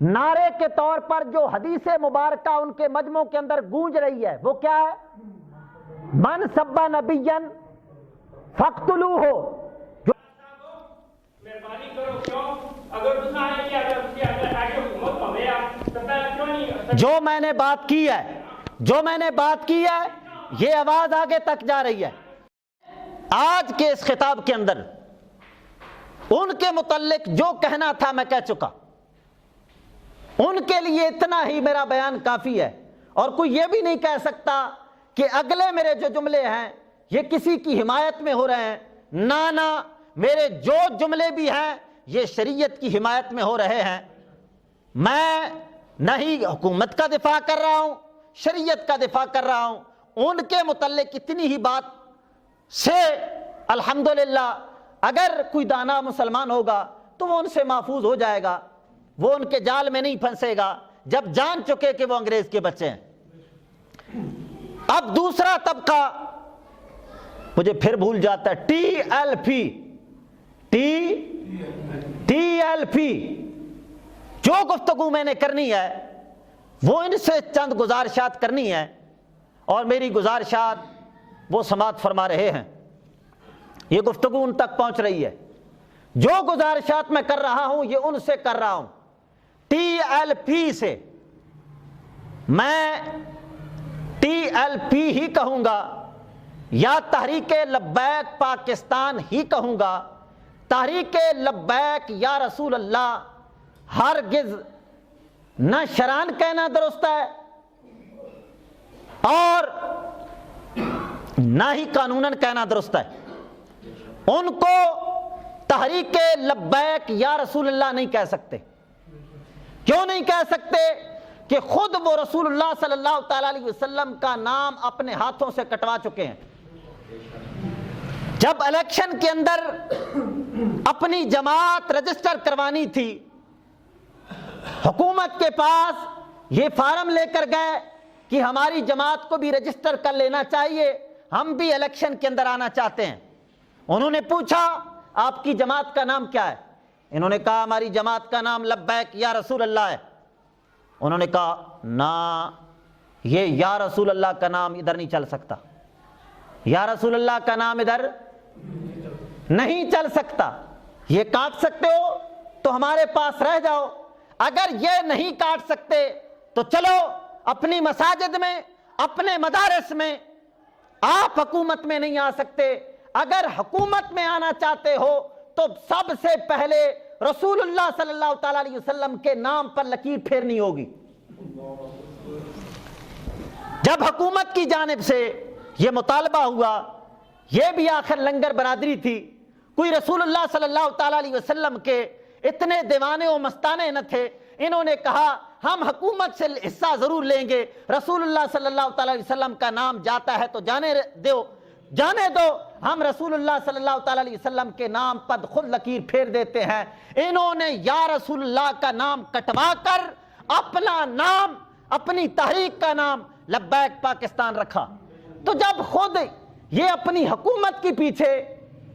نعرے کے طور پر جو حدیث مبارکہ ان کے مجموع کے اندر گونج رہی ہے وہ کیا ہے؟ من سب نبیا فاقتلوہ. مہربانی کرو کیوں اگر دوسرا ہے کہ اگر اس کی آگے حکومت ہویا تو پہلے کیوں نہیں؟ جو میں نے بات کی ہے یہ آواز آگے تک جا رہی ہے. آج کے اس خطاب کے اندر ان کے متعلق جو کہنا تھا میں کہہ چکا. ان کے لیے اتنا ہی میرا بیان کافی ہے، اور کوئی یہ بھی نہیں کہہ سکتا کہ اگلے میرے جو جملے ہیں یہ کسی کی حمایت میں ہو رہے ہیں. نہ میرے جو جملے بھی ہیں یہ شریعت کی حمایت میں ہو رہے ہیں. میں نہ ہی حکومت کا دفاع کر رہا ہوں، شریعت کا دفاع کر رہا ہوں. ان کے متعلق اتنی ہی بات سے الحمدللہ اگر کوئی دانا مسلمان ہوگا تو وہ ان سے محفوظ ہو جائے گا، وہ ان کے جال میں نہیں پھنسے گا جب جان چکے کہ وہ انگریز کے بچے ہیں. اب دوسرا طبقہ مجھے پھر بھول جاتا ہے، ٹی ایل پی. جو گفتگو میں نے کرنی ہے وہ ان سے چند گزارشات کرنی ہے، اور میری گزارشات وہ سماعت فرما رہے ہیں. یہ گفتگو ان تک پہنچ رہی ہے. جو گزارشات میں کر رہا ہوں یہ ان سے کر رہا ہوں. ٹی ایل پی سے میں ٹی ایل پی ہی کہوں گا یا تحریک لبیک پاکستان ہی کہوں گا. تحریک لبیک یا رسول اللہ ہرگز نہ شران کہنا درست ہے اور نہ ہی قانوناً کہنا درست ہے. ان کو تحریک لبیک یا رسول اللہ نہیں کہہ سکتے. کیوں نہیں کہہ سکتے؟ کہ خود وہ رسول اللہ صلی اللہ تعالی علیہ وسلم کا نام اپنے ہاتھوں سے کٹوا چکے ہیں. جب الیکشن کے اندر اپنی جماعت رجسٹر کروانی تھی، حکومت کے پاس یہ فارم لے کر گئے کہ ہماری جماعت کو بھی رجسٹر کر لینا چاہیے، ہم بھی الیکشن کے اندر آنا چاہتے ہیں. انہوں نے پوچھا آپ کی جماعت کا نام کیا ہے؟ انہوں نے کہا ہماری جماعت کا نام لبیک یا رسول اللہ ہے. انہوں نے کہا نہ، یہ یا رسول اللہ کا نام ادھر نہیں چل سکتا، یا رسول اللہ کا نام ادھر نہیں چل سکتا. یہ کاٹ سکتے ہو تو ہمارے پاس رہ جاؤ، اگر یہ نہیں کاٹ سکتے تو چلو اپنی مساجد میں، اپنے مدارس میں. آپ حکومت میں نہیں آ سکتے، اگر حکومت میں آنا چاہتے ہو تو سب سے پہلے رسول اللہ صلی اللہ تعالی علیہ وسلم کے نام پر لکیر پھیرنی ہوگی. جب حکومت کی جانب سے یہ مطالبہ ہوا، یہ بھی آخر لنگر برادری تھی، کوئی رسول اللہ صلی اللہ تعالی علیہ وسلم کے اتنے دیوانے و مستانے نہ تھے. انہوں نے کہا ہم حکومت سے حصہ ضرور لیں گے، رسول اللہ صلی اللہ تعالی علیہ وسلم کا نام جاتا ہے تو جانے دو، ہم رسول اللہ صلی اللہ تعالی علیہ وسلم کے نام پر خود لکیر پھیر دیتے ہیں. انہوں نے یا رسول اللہ کا نام کٹوا کر اپنا نام، اپنی تحریک کا نام لبیک پاکستان رکھا. تو جب خود یہ اپنی حکومت کے پیچھے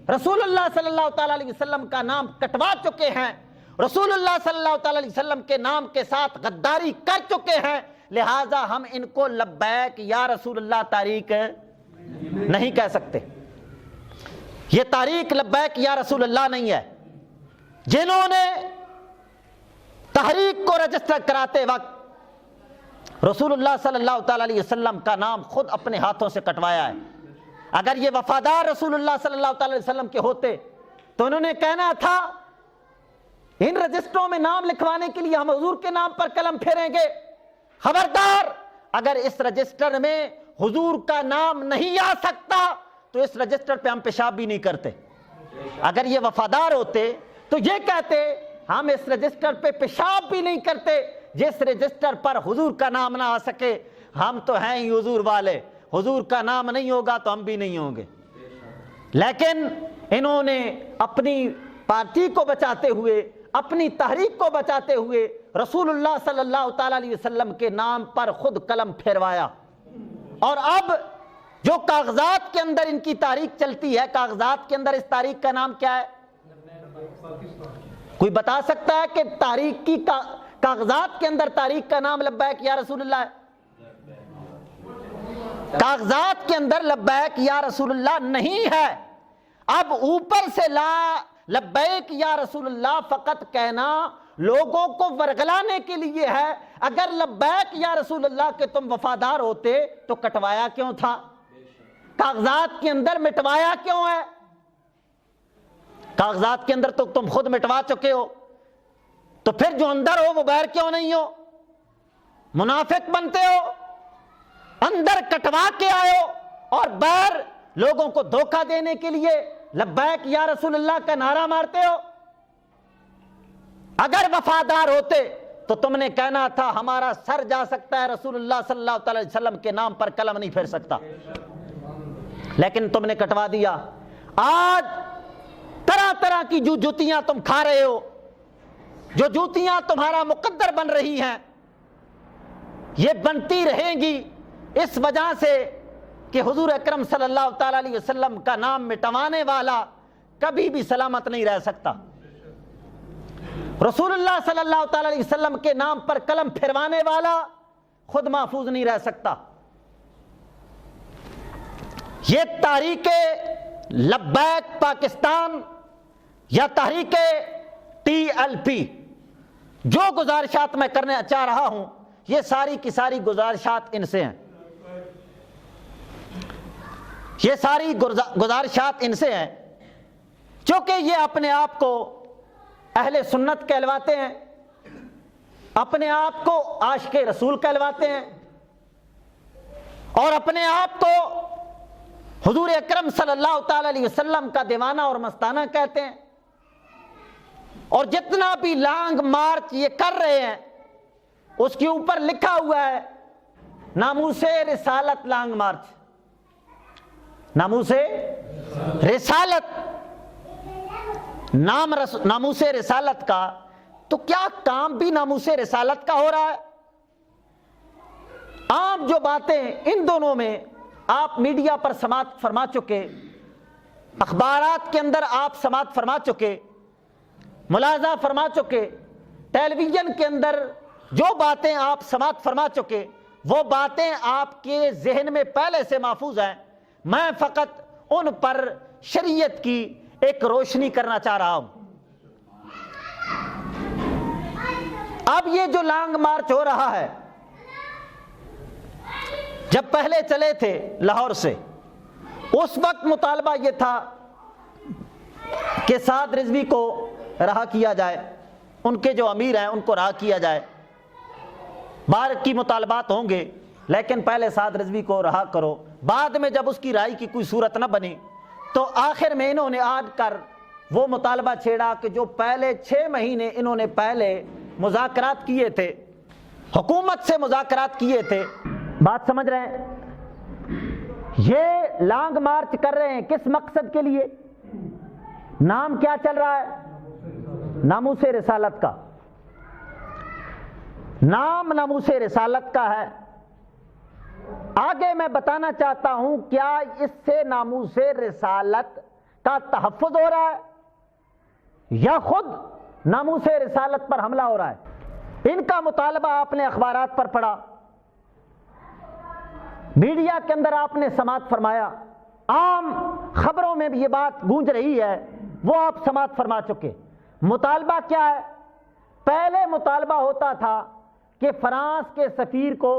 رسول اللہ صلی اللہ تعالی علیہ وسلم کا نام کٹوا چکے ہیں، رسول اللہ صلی اللہ تعالی علیہ وسلم کے نام کے ساتھ غداری کر چکے ہیں، لہٰذا ہم ان کو لبیک یا رسول اللہ تحریک نہیں کہہ سکتے. یہ تحریک لبیک یا رسول اللہ نہیں ہے. جنہوں نے تحریک کو رجسٹر کراتے وقت رسول اللہ صلی اللہ تعالی علیہ وسلم کا نام خود اپنے ہاتھوں سے کٹوایا ہے، اگر یہ وفادار رسول اللہ صلی اللہ تعالی علیہ وسلم کے ہوتے تو انہوں نے کہنا تھا ان رجسٹروں میں نام لکھوانے کے لیے ہم حضور کے نام پر قلم پھیریں گے. خبردار، اگر اس رجسٹر میں حضور کا نام نہیں آ سکتا تو اس رجسٹر پہ ہم پیشاب بھی نہیں کرتے. اگر یہ وفادار ہوتے تو یہ کہتے ہم اس رجسٹر پہ پیشاب بھی نہیں کرتے جس رجسٹر پر حضور کا نام نہ آ سکے. ہم تو ہیں ہی حضور والے، حضور کا نام نہیں ہوگا تو ہم بھی نہیں ہوں گے. لیکن انہوں نے اپنی پارٹی کو بچاتے ہوئے، اپنی تحریک کو بچاتے ہوئے رسول اللہ صلی اللہ تعالی علیہ وسلم کے نام پر خود قلم پھیروایا. اور اب جو کاغذات کے اندر ان کی تاریخ چلتی ہے، کاغذات کے اندر اس تاریخ کا نام کیا ہے؟ کوئی بتا سکتا ہے کہ تاریخ کی کاغذات کے اندر تاریخ کا نام لبیک یا رسول اللہ ہے؟ کاغذات کے اندر لبیک یا رسول اللہ نہیں ہے۔ اب اوپر سے لا لبیک یا رسول اللہ فقط کہنا لوگوں کو ورگلانے کے لیے ہے۔ اگر لبیک یا رسول اللہ کے تم وفادار ہوتے تو کٹوایا کیوں تھا؟ کاغذات کے اندر مٹوایا کیوں ہے؟ کاغذات کے اندر تو تم خود مٹوا چکے ہو، تو پھر جو اندر ہو وہ باہر کیوں نہیں ہو؟ منافق بنتے ہو، اندر کٹوا کے آئے ہو اور باہر لوگوں کو دھوکہ دینے کے لیے لبیک یا رسول اللہ کا نعرہ مارتے ہو۔ اگر وفادار ہوتے تو تم نے کہنا تھا ہمارا سر جا سکتا ہے، رسول اللہ صلی اللہ علیہ وسلم کے نام پر قلم نہیں پھیر سکتا، لیکن تم نے کٹوا دیا۔ آج طرح طرح کی جو جوتیاں تم کھا رہے ہو، جو جوتیاں تمہارا مقدر بن رہی ہیں، یہ بنتی رہیں گی اس وجہ سے کہ حضور اکرم صلی اللہ تعالی علیہ وسلم کا نام مٹوانے والا کبھی بھی سلامت نہیں رہ سکتا۔ رسول اللہ صلی اللہ تعالی علیہ وسلم کے نام پر قلم پھروانے والا خود محفوظ نہیں رہ سکتا۔ یہ تحریک لبیک پاکستان یا تحریک TLP جو گزارشات میں کرنے چاہ رہا ہوں، یہ ساری کی ساری گزارشات ان سے ہیں، یہ ساری گزارشات ان سے ہیں، چونکہ یہ اپنے آپ کو اہل سنت کہلواتے ہیں، اپنے آپ کو عاشق رسول کہلواتے ہیں، اور اپنے آپ کو حضور اکرم صلی اللہ تعالی علیہ وسلم کا دیوانہ اور مستانہ کہتے ہیں، اور جتنا بھی لانگ مارچ یہ کر رہے ہیں اس کے اوپر لکھا ہوا ہے ناموس رسالت لانگ مارچ، ناموس رسالت، ناموس رسالت کا، تو کیا کام بھی ناموس رسالت کا ہو رہا ہے؟ عام جو باتیں ان دونوں میں آپ میڈیا پر سماعت فرما چکے، اخبارات کے اندر آپ سماعت فرما چکے، ملاحظہ فرما چکے، ٹیلی ویژن کے اندر جو باتیں آپ سماعت فرما چکے، وہ باتیں آپ کے ذہن میں پہلے سے محفوظ ہیں۔ میں فقط ان پر شریعت کی ایک روشنی کرنا چاہ رہا ہوں۔ اب یہ جو لانگ مارچ ہو رہا ہے، جب پہلے چلے تھے لاہور سے، اس وقت مطالبہ یہ تھا کہ سعد رضوی کو رہا کیا جائے، ان کے جو امیر ہیں ان کو رہا کیا جائے۔ بعد کی مطالبات ہوں گے لیکن پہلے سعد رضوی کو رہا کرو۔ بعد میں جب اس کی رہائی کی کوئی صورت نہ بنی تو آخر میں انہوں نے آج کر وہ مطالبہ چھیڑا کہ جو پہلے 6 مہینے انہوں نے پہلے مذاکرات کیے تھے، حکومت سے مذاکرات کیے تھے۔ بات سمجھ رہے ہیں؟ یہ لانگ مارچ کر رہے ہیں کس مقصد کے لیے؟ نام کیا چل رہا ہے؟ ناموس رسالت کا نام، ناموس رسالت کا ہے۔ آگے میں بتانا چاہتا ہوں کیا اس سے ناموس رسالت کا تحفظ ہو رہا ہے یا خود ناموس رسالت پر حملہ ہو رہا ہے؟ ان کا مطالبہ آپ نے اخبارات پر پڑھا، میڈیا کے اندر آپ نے سماعت فرمایا، عام خبروں میں بھی یہ بات گونج رہی ہے، وہ آپ سماعت فرما چکے۔ مطالبہ کیا ہے؟ پہلے مطالبہ ہوتا تھا کہ فرانس کے سفیر کو،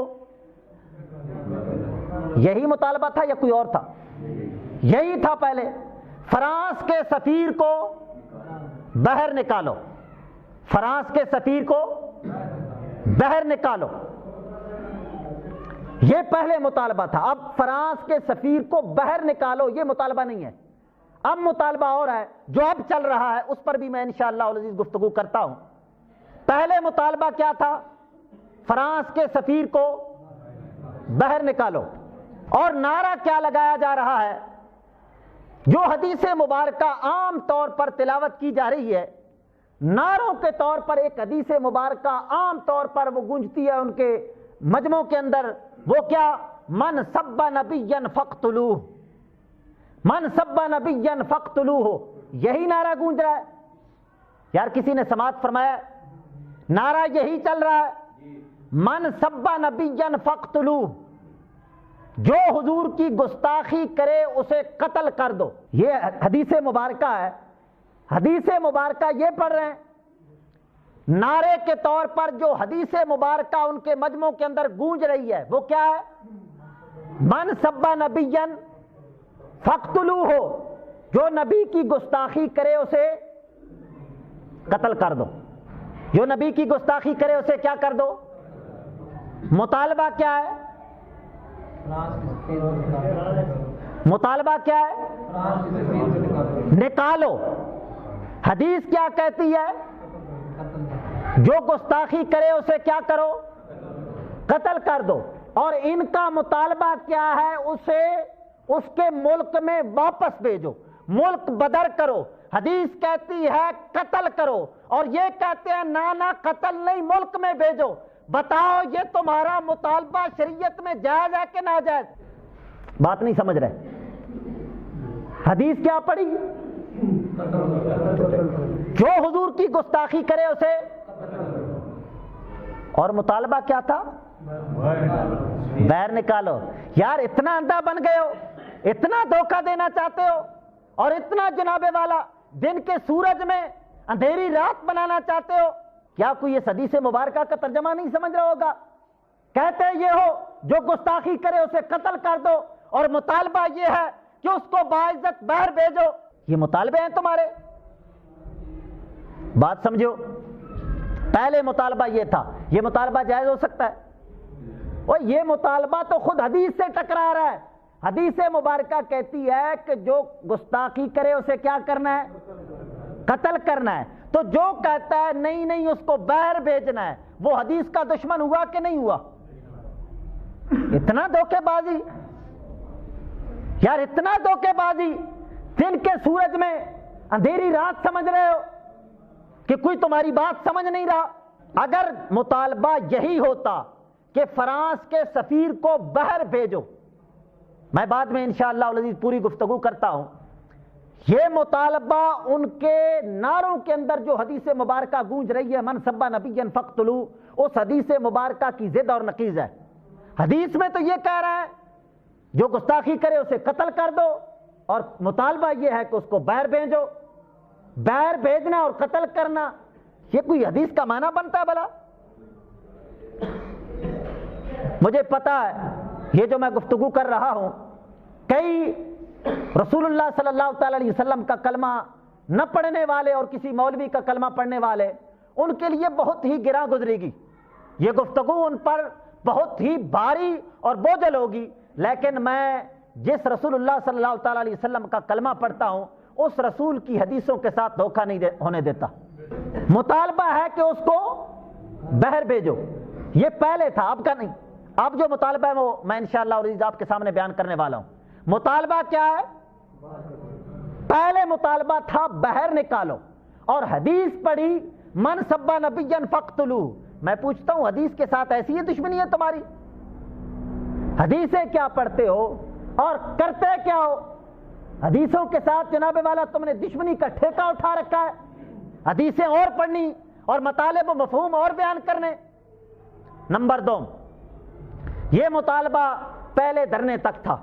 یہی مطالبہ تھا یا کوئی اور تھا؟ یہی تھا پہلے، فرانس کے سفیر کو باہر نکالو، فرانس کے سفیر کو باہر نکالو، یہ پہلے مطالبہ تھا۔ اب فرانس کے سفیر کو باہر نکالو یہ مطالبہ نہیں ہے، اب مطالبہ اور ہے جو اب چل رہا ہے، اس پر بھی میں انشاءاللہ العزیز گفتگو کرتا ہوں۔ پہلے مطالبہ کیا تھا؟ فرانس کے سفیر کو باہر نکالو، اور نعرہ کیا لگایا جا رہا ہے؟ جو حدیث مبارکہ عام طور پر تلاوت کی جا رہی ہے، نعروں کے طور پر ایک حدیث مبارکہ عام طور پر وہ گونجتی ہے ان کے مجموع کے اندر، وہ کیا؟ من سب نبیا فاقتلوہ، من سب نبیا فاقتلوہ، یہی نعرہ گونج رہا ہے۔ یار کسی نے سماعت فرمایا نعرہ یہی چل رہا ہے من سب نبیا فاقتلوہ، جو حضور کی گستاخی کرے اسے قتل کر دو۔ یہ حدیث مبارکہ ہے، حدیث مبارکہ یہ پڑھ رہے ہیں، نعرے کے طور پر جو حدیث مبارکہ ان کے مجموع کے اندر گونج رہی ہے وہ کیا ہے؟ من سب نبیا فاقتلوہ، جو نبی کی گستاخی کرے اسے قتل کر دو، جو نبی کی گستاخی کرے اسے کیا کر دو؟ مطالبہ کیا ہے؟ مطالبہ کیا ہے؟ نکالو۔ حدیث کیا کہتی ہے؟ جو گستاخی کرے اسے کیا کرو؟ قتل کر دو۔ اور ان کا مطالبہ کیا ہے؟ اسے اس کے ملک میں واپس بھیجو، ملک بدر کرو۔ حدیث کہتی ہے قتل کرو، اور یہ کہتے ہیں نہ قتل نہیں، ملک میں بھیجو۔ بتاؤ یہ تمہارا مطالبہ شریعت میں جائز ہے کہ ناجائز؟ بات نہیں سمجھ رہے۔ حدیث کیا پڑھی؟ جو حضور کی گستاخی کرے اسے، اور مطالبہ کیا تھا؟ باہر نکالو۔ یار اتنا اندھا بن گئے ہو، اتنا دھوکہ دینا چاہتے ہو، اور اتنا جناب والا دن کے سورج میں اندھیری رات بنانا چاہتے ہو، کیا کوئی اس حدیث مبارکہ کا ترجمہ نہیں سمجھ رہا ہوگا؟ کہتے یہ ہو جو گستاخی کرے اسے قتل کر دو، اور مطالبہ یہ ہے کہ اس کو باعزت باہر بھیجو۔ یہ مطالبے ہیں تمہارے؟ بات سمجھو۔ پہلے مطالبہ یہ تھا، یہ مطالبہ جائز ہو سکتا ہے؟ اور یہ مطالبہ تو خود حدیث سے ٹکرا رہا ہے۔ حدیث مبارکہ کہتی ہے کہ جو گستاخی کرے اسے کیا کرنا ہے؟ قتل کرنا ہے۔ تو جو کہتا ہے نہیں اس کو باہر بھیجنا ہے، وہ حدیث کا دشمن ہوا کہ نہیں ہوا؟ اتنا دھوکے بازی، یار اتنا دھوکے بازی، دن کے سورج میں اندھیری رات سمجھ رہے ہو کہ کوئی تمہاری بات سمجھ نہیں رہا۔ اگر مطالبہ یہی ہوتا کہ فرانس کے سفیر کو باہر بھیجو، میں بعد میں انشاءاللہ العزیز پوری گفتگو کرتا ہوں، یہ مطالبہ ان کے نعروں کے اندر جو حدیث مبارکہ گونج رہی ہے من سب نبیا فاقتلوہ، اس حدیث مبارکہ کی ضد اور نقیض ہے۔ حدیث میں تو یہ کہہ رہا ہے جو گستاخی کرے اسے قتل کر دو، اور مطالبہ یہ ہے کہ اس کو باہر بھیجو۔ باہر بھیجنا اور قتل کرنا یہ کوئی حدیث کا معنی بنتا ہے بھلا؟ مجھے پتا ہے یہ جو میں گفتگو کر رہا ہوں، کئی رسول اللہ صلی اللہ تعالی علیہ وسلم کا کلمہ نہ پڑھنے والے اور کسی مولوی کا کلمہ پڑھنے والے، ان کے لیے بہت ہی گراں گزرے گی یہ گفتگو، ان پر بہت ہی بھاری اور بوجھل ہوگی۔ لیکن میں جس رسول اللہ صلی اللہ تعالی علیہ وسلم کا کلمہ پڑھتا ہوں، اس رسول کی حدیثوں کے ساتھ دھوکہ نہیں ہونے دیتا۔ مطالبہ ہے کہ اس کو باہر بھیجو، یہ پہلے تھا، اب کا نہیں۔ اب جو مطالبہ ہے وہ میں انشاءاللہ عزیز آپ کے سامنے بیان کرنے والا ہوں۔ مطالبہ کیا ہے؟ پہلے مطالبہ تھا باہر نکالو، اور حدیث پڑھی من سب نبیا فاقتلوہ۔ میں پوچھتا ہوں حدیث کے ساتھ ایسی ہے دشمنی ہے تمہاری؟ حدیثیں کیا پڑھتے ہو اور کرتے کیا ہو؟ حدیثوں کے ساتھ جناب والا تم نے دشمنی کا ٹھیکہ اٹھا رکھا ہے، حدیثیں اور پڑھنی اور مطالب و مفہوم اور بیان کرنے۔ نمبر 2، یہ مطالبہ پہلے دھرنے تک تھا،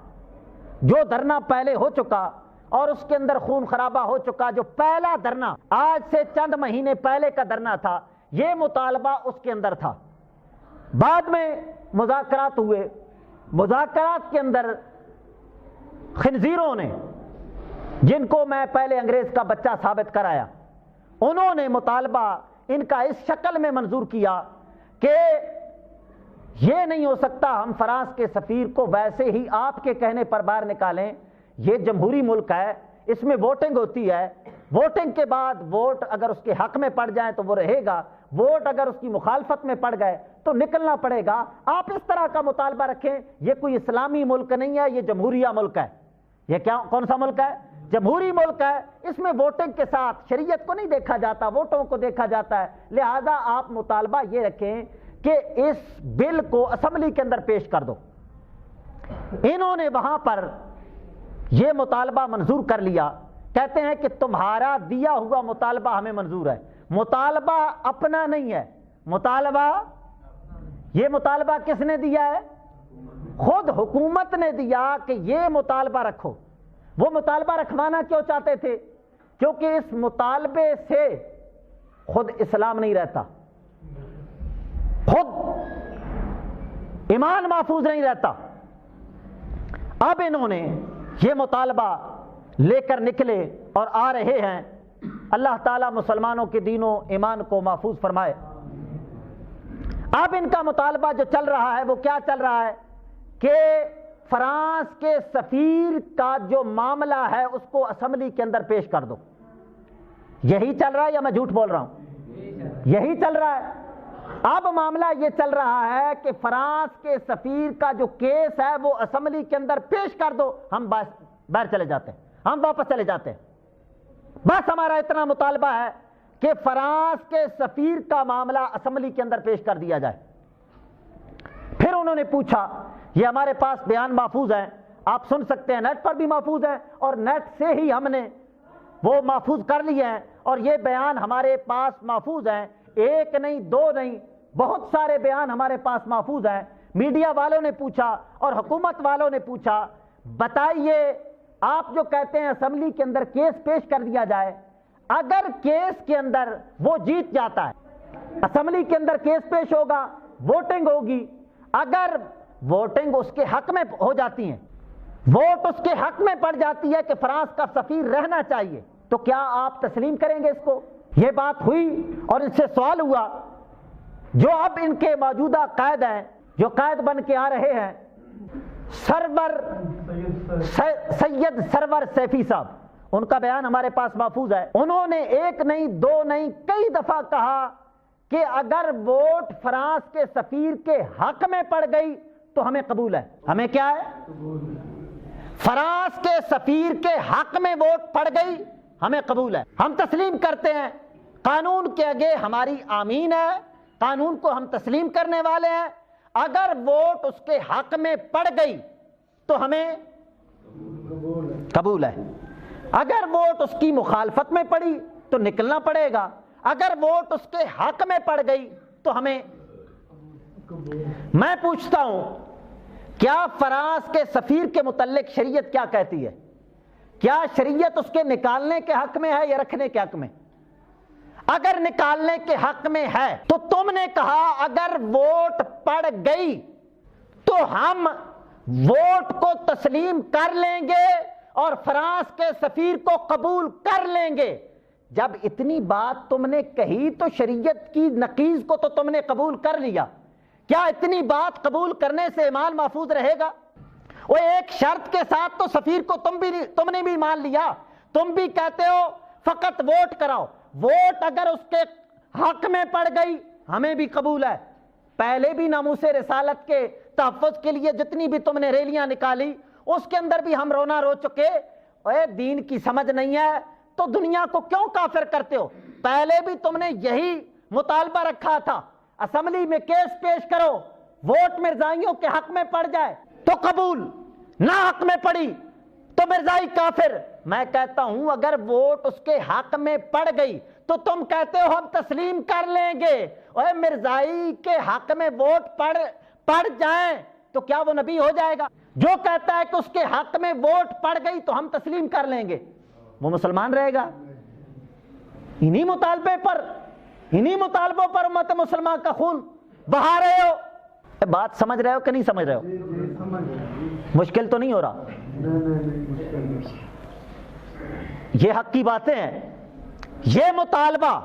جو دھرنا پہلے ہو چکا اور اس کے اندر خون خرابہ ہو چکا، جو پہلا دھرنا آج سے چند مہینے پہلے کا دھرنا تھا، یہ مطالبہ اس کے اندر تھا۔ بعد میں مذاکرات ہوئے، مذاکرات کے اندر خنزیروں نے، جن کو میں پہلے انگریز کا بچہ ثابت کرایا، انہوں نے مطالبہ ان کا اس شکل میں منظور کیا کہ یہ نہیں ہو سکتا ہم فرانس کے سفیر کو ویسے ہی آپ کے کہنے پر باہر نکالیں، یہ جمہوری ملک ہے، اس میں ووٹنگ ہوتی ہے، ووٹنگ کے بعد ووٹ اگر اس کے حق میں پڑ جائیں تو وہ رہے گا، ووٹ اگر اس کی مخالفت میں پڑ گئے تو نکلنا پڑے گا۔ آپ اس طرح کا مطالبہ رکھیں، یہ کوئی اسلامی ملک نہیں ہے، یہ جمہوریہ ملک ہے۔ یہ کون سا ملک ہے؟ جمہوری ملک ہے، اس میں ووٹنگ کے ساتھ شریعت کو نہیں دیکھا جاتا، ووٹوں کو دیکھا جاتا ہے۔ لہذا آپ مطالبہ یہ رکھیں کہ اس بل کو اسمبلی کے اندر پیش کر دو۔ انہوں نے وہاں پر یہ مطالبہ منظور کر لیا، کہتے ہیں کہ تمہارا دیا ہوا مطالبہ ہمیں منظور ہے۔ مطالبہ اپنا نہیں ہے، مطالبہ، یہ مطالبہ کس نے دیا ہے؟ خود حکومت نے دیا کہ یہ مطالبہ رکھو۔ وہ مطالبہ رکھوانا کیوں چاہتے تھے؟ کیونکہ اس مطالبے سے خود اسلام نہیں رہتا، خود ایمان محفوظ نہیں رہتا۔ اب انہوں نے یہ مطالبہ لے کر نکلے اور آ رہے ہیں۔ اللہ تعالیٰ مسلمانوں کے دین و ایمان کو محفوظ فرمائے۔ اب ان کا مطالبہ جو چل رہا ہے وہ کیا چل رہا ہے کہ فرانس کے سفیر کا جو معاملہ ہے اس کو اسمبلی کے اندر پیش کر دو۔ یہی چل رہا ہے یا میں جھوٹ بول رہا ہوں؟ یہی چل رہا ہے۔ اب معاملہ یہ چل رہا ہے کہ فرانس کے سفیر کا جو کیس ہے وہ اسمبلی کے اندر پیش کر دو، ہم باہر چلے جاتے ہیں، ہم واپس چلے جاتے ہیں۔ بس ہمارا اتنا مطالبہ ہے کہ فرانس کے سفیر کا معاملہ اسمبلی کے اندر پیش کر دیا جائے۔ پھر انہوں نے پوچھا، یہ ہمارے پاس بیان محفوظ ہیں، آپ سن سکتے ہیں، نیٹ پر بھی محفوظ ہے اور نیٹ سے ہی ہم نے وہ محفوظ کر لیے ہیں، اور یہ بیان ہمارے پاس محفوظ ہیں، ایک نہیں دو نہیں، بہت سارے بیان ہمارے پاس محفوظ ہیں۔ میڈیا والوں نے پوچھا اور حکومت والوں نے پوچھا، بتائیے آپ جو کہتے ہیں اسمبلی کے اندر کیس پیش کر دیا جائے، اگر کیس کے اندر وہ جیت جاتا ہے، اسمبلی کے اندر کیس پیش ہوگا، ووٹنگ ہوگی، اگر ووٹنگ اس کے حق میں ہو جاتی ہے، ووٹ اس کے حق میں پڑ جاتی ہے کہ فرانس کا سفیر رہنا چاہیے، تو کیا آپ تسلیم کریں گے اس کو؟ یہ بات ہوئی اور اس سے سوال ہوا، جو اب ان کے موجودہ قائد ہیں، جو قائد بن کے آ رہے ہیں، سید سرور سیفی صاحب، ان کا بیان ہمارے پاس محفوظ ہے۔ انہوں نے ایک نہیں دو نہیں کئی دفعہ کہا کہ اگر ووٹ فرانس کے سفیر کے حق میں پڑ گئی تو ہمیں قبول ہے۔ ہمیں کیا ہے؟ فرانس کے سفیر کے حق میں ووٹ پڑ گئی، ہمیں قبول ہے، ہم تسلیم کرتے ہیں، قانون کے آگے ہماری آمین ہے، قانون کو ہم تسلیم کرنے والے ہیں۔ اگر ووٹ اس کے حق میں پڑ گئی تو ہمیں قبول ہے، اگر ووٹ اس کی مخالفت میں پڑی تو نکلنا پڑے گا، اگر ووٹ اس کے حق میں پڑ گئی تو ہمیں۔ میں پوچھتا ہوں، کیا فرانس کے سفیر کے متعلق شریعت کیا کہتی ہے؟ کیا شریعت اس کے نکالنے کے حق میں ہے یا رکھنے کے حق میں؟ اگر نکالنے کے حق میں ہے تو تم نے کہا اگر ووٹ پڑ گئی تو ہم ووٹ کو تسلیم کر لیں گے اور فرانس کے سفیر کو قبول کر لیں گے۔ جب اتنی بات تم نے کہی تو شریعت کی نقیض کو تو تم نے قبول کر لیا، کیا اتنی بات قبول کرنے سے ایمان محفوظ رہے گا؟ وہ ایک شرط کے ساتھ تو سفیر کو تم نے بھی مان لیا، تم بھی کہتے ہو فقط ووٹ کراؤ، ووٹ اگر اس کے حق میں پڑ گئی ہمیں بھی قبول ہے۔ پہلے بھی ناموس رسالت کے تحفظ کے لیے جتنی بھی تم نے ریلیاں نکالی اس کے اندر بھی ہم رونا رو چکے، اے دین کی سمجھ نہیں ہے تو دنیا کو کیوں کافر کرتے ہو؟ پہلے بھی تم نے یہی مطالبہ رکھا تھا، اسمبلی میں کیس پیش کرو، ووٹ مرزائیوں کے حق میں پڑ جائے تو قبول، نہ حق میں پڑی تو مرزائی کافر۔ میں کہتا ہوں اگر ووٹ اس کے حق میں پڑ گئی تو تم کہتے ہو ہم تسلیم کر لیں گے، اور مرزائی کے حق میں ووٹ پڑ جائیں تو کیا وہ نبی ہو جائے گا؟ جو کہتا ہے کہ اس کے حق میں ووٹ پڑ گئی تو ہم تسلیم کر لیں گے، وہ مسلمان رہے گا؟ انہی مطالبوں پر امت مسلمان کا خون بہا رہے ہو۔ بات سمجھ رہے ہو کہ نہیں سمجھ رہے ہو؟ مشکل تو نہیں ہو رہا؟ یہ حق کی باتیں ہیں۔ یہ مطالبہ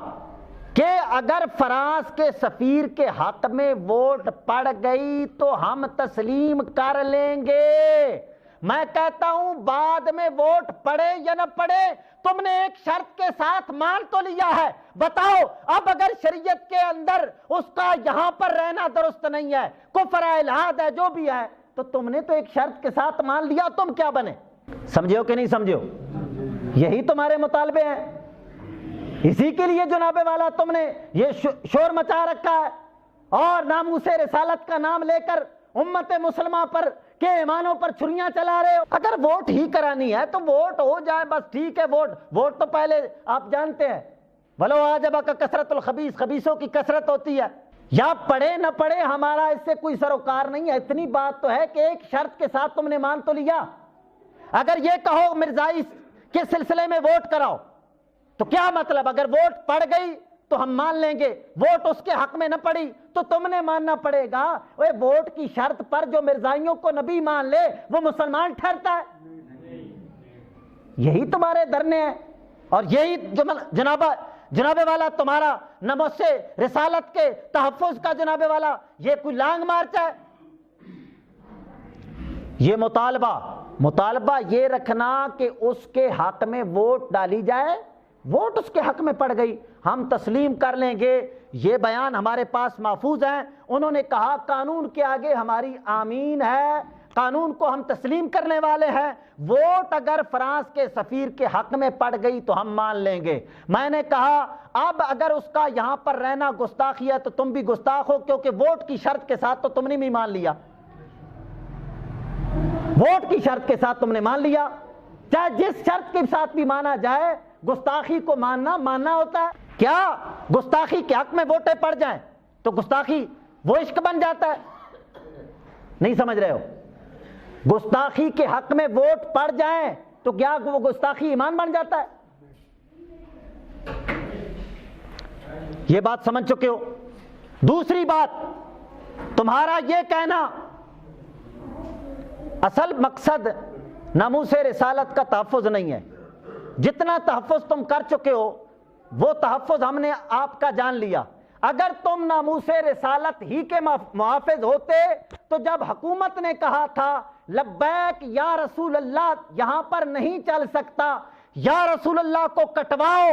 کہ اگر فرانس کے سفیر کے حق میں ووٹ پڑ گئی تو ہم تسلیم کر لیں گے، میں کہتا ہوں بعد میں ووٹ پڑے یا نہ پڑے تم نے ایک شرط کے ساتھ مان تو لیا ہے۔ بتاؤ اب اگر شریعت کے اندر اس کا یہاں پر رہنا درست نہیں ہے، کفر ہے، الحاد ہے، جو بھی ہے، تو تم نے تو ایک شرط کے ساتھ مان لیا، تم کیا بنے؟ سمجھے ہو کہ نہیں سمجھے ہو؟ یہی تمہارے مطالبے ہیں، اسی کے لیے جناب والا تم نے یہ شور مچا رکھا ہے اور ناموس رسالت کا نام لے کر امت مسلمہ پر کے ایمانوں پر چھریاں چلا رہے ہو۔ اگر ووٹ ہی کرانی ہے تو ووٹ ہو جائے، بس ٹھیک ہے، ووٹ تو پہلے آپ جانتے ہیں، ولو اعجبک کثرت الخبیث، خبیثوں کی کثرت ہوتی ہے، یا پڑھے نہ پڑھے ہمارا اس سے کوئی سروکار نہیں ہے، اتنی بات تو ہے کہ ایک شرط کے ساتھ تم نے مان تو لیا۔ اگر یہ کہو مرزائی کے سلسلے میں ووٹ کراؤ تو کیا مطلب؟ اگر ووٹ پڑ گئی تو ہم مان لیں گے، ووٹ اس کے حق میں نہ پڑی تو تم نے ماننا پڑے گا۔ وہ ووٹ کی شرط پر جو مرزائیوں کو نبی مان لے وہ مسلمان ٹھہرتا ہے؟ یہی تمہارے دھرنے ہیں، اور یہی جناب والا تمہارا نموز رسالت کے تحفظ کا جناب والا یہ کوئی لانگ مارچ ہے؟ یہ مطالبہ یہ رکھنا کہ اس کے حق میں ووٹ ڈالی جائے، ووٹ اس کے حق میں پڑ گئی ہم تسلیم کر لیں گے۔ یہ بیان ہمارے پاس محفوظ ہیں۔ انہوں نے کہا قانون کے آگے ہماری آمین ہے، قانون کو ہم تسلیم کرنے والے ہیں، ووٹ اگر فرانس کے سفیر کے حق میں پڑ گئی تو ہم مان لیں گے۔ میں نے کہا اب اگر اس کا یہاں پر رہنا گستاخی ہے تو تم بھی گستاخ ہو، کیونکہ ووٹ کی شرط کے ساتھ تو تم نے بھی مان لیا، ووٹ کی شرط کے ساتھ تم نے مان لیا۔ چاہے جس شرط کے ساتھ بھی مانا جائے، گستاخی کو ماننا ہوتا ہے۔ کیا گستاخی کے حق میں ووٹیں پڑ جائیں تو گستاخی وہ عشق بن جاتا ہے؟ نہیں سمجھ رہے ہو؟ گستاخی کے حق میں ووٹ پڑ جائیں تو کیا وہ گستاخی ایمان بن جاتا ہے؟ یہ بات سمجھ چکے ہو۔ دوسری بات، تمہارا یہ کہنا اصل مقصد ناموس رسالت کا تحفظ نہیں ہے، جتنا تحفظ تم کر چکے ہو وہ تحفظ ہم نے آپ کا جان لیا۔ اگر تم ناموس رسالت ہی کے محافظ ہوتے تو جب حکومت نے کہا تھا لبیک یا رسول اللہ یہاں پر نہیں چل سکتا، یا رسول اللہ کو کٹواؤ